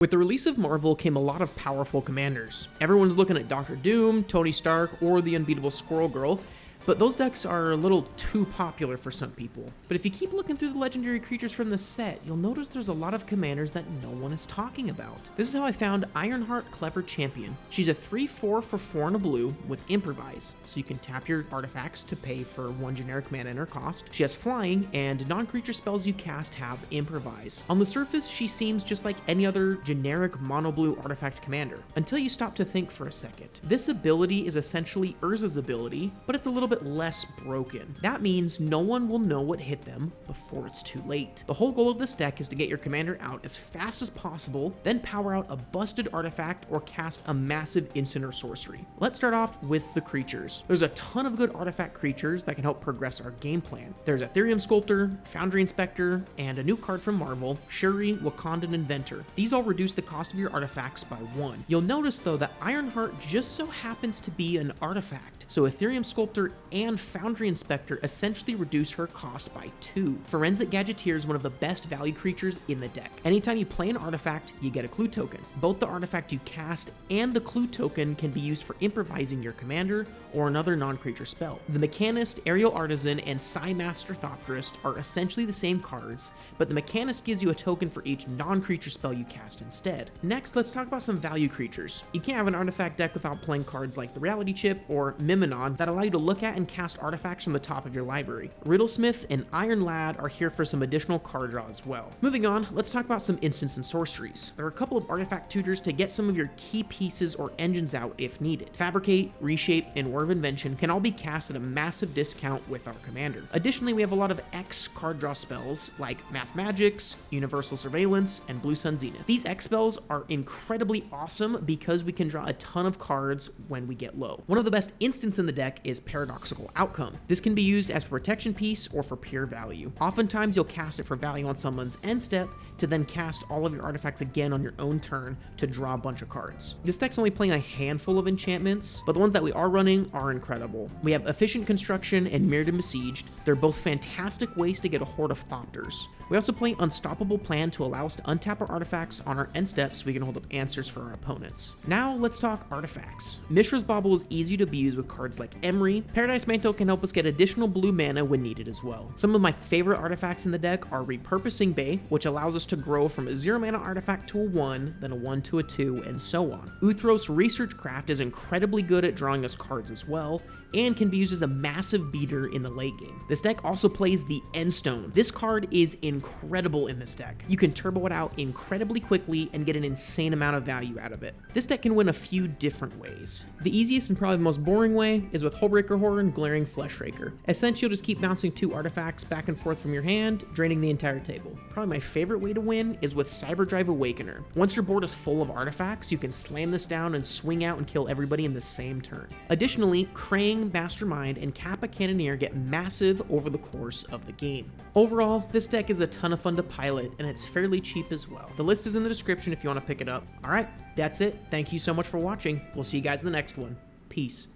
With the release of Marvel came a lot of powerful commanders. Everyone's looking at Doctor Doom, Tony Stark, or the unbeatable Squirrel Girl, but those decks are a little too popular for some people. But if you keep looking through the legendary creatures from the set, you'll notice there's a lot of commanders that no one is talking about. This is how I found Ironheart Clever Champion. She's a 3/4 for 4 and a blue with Improvise, so you can tap your artifacts to pay for 1 generic mana in her cost. She has flying, and non-creature spells you cast have Improvise. On the surface, she seems just like any other generic mono-blue artifact commander, until you stop to think for a second. This ability is essentially Urza's ability, but it's a little bit less broken. That means no one will know what hit them before it's too late. The whole goal of this deck is to get your commander out as fast as possible, then power out a busted artifact or cast a massive instant or sorcery. Let's start off with the creatures. There's a ton of good artifact creatures that can help progress our game plan. There's Ethereum Sculptor, Foundry Inspector, and a new card from Marvel, Shuri, Wakandan Inventor. These all reduce the cost of your artifacts by 1. You'll notice though that Ironheart just so happens to be an artifact, so Ethereum Sculptor and Foundry Inspector essentially reduce her cost by 2. Forensic Gadgeteer is one of the best value creatures in the deck. Anytime you play an artifact, you get a clue token. Both the artifact you cast and the clue token can be used for improvising your commander or another non-creature spell. The Mechanist, Aerial Artisan, and Psymaster Thopterist are essentially the same cards, but the Mechanist gives you a token for each non-creature spell you cast instead. Next, let's talk about some value creatures. You can't have an artifact deck without playing cards like the Reality Chip or Miminon that allow you to look at and cast artifacts from the top of your library. Riddlesmith and Iron Lad are here for some additional card draw as well. Moving on, let's talk about some instants and sorceries. There are a couple of artifact tutors to get some of your key pieces or engines out if needed. Fabricate, Reshape, and War of Invention can all be cast at a massive discount with our commander. Additionally, we have a lot of X card draw spells like Math Magics, Universal Surveillance, and Blue Sun Zenith. These X spells are incredibly awesome because we can draw a ton of cards when we get low. One of the best instants in the deck is Paradoxical Outcome. This can be used as a protection piece or for pure value. Oftentimes you'll cast it for value on someone's end step to then cast all of your artifacts again on your own turn to draw a bunch of cards. This deck's only playing a handful of enchantments, but the ones that we are running are incredible. We have Efficient Construction and Mirrored and Besieged. They're both fantastic ways to get a horde of Thopters. We also play Unstoppable Plan to allow us to untap our artifacts on our end step so we can hold up answers for our opponents. Now let's talk artifacts. Mishra's Bauble is easy to use with cards like Emery. Paradise Mantle can help us get additional blue mana when needed as well. Some of my favorite artifacts in the deck are Repurposing Bay, which allows us to grow from a 0 mana artifact to a 1, then a 1 to a 2, and so on. Uthros Research Craft is incredibly good at drawing us cards as well, and can be used as a massive beater in the late game. This deck also plays the Endstone. This card is incredible in this deck. You can turbo it out incredibly quickly and get an insane amount of value out of it. This deck can win a few different ways. The easiest and probably the most boring way is with Hullbreaker Horn, Glaring Fleshraker. Essentially, you'll just keep bouncing 2 artifacts back and forth from your hand, draining the entire table. Probably my favorite way to win is with Cyberdrive Awakener. Once your board is full of artifacts, you can slam this down and swing out and kill everybody in the same turn. Additionally, Krang, Mastermind, and Kappa Cannoneer get massive over the course of the game. Overall, this deck is a ton of fun to pilot, and it's fairly cheap as well. The list is in the description if you want to pick it up. Alright, that's it. Thank you so much for watching. We'll see you guys in the next one. Peace.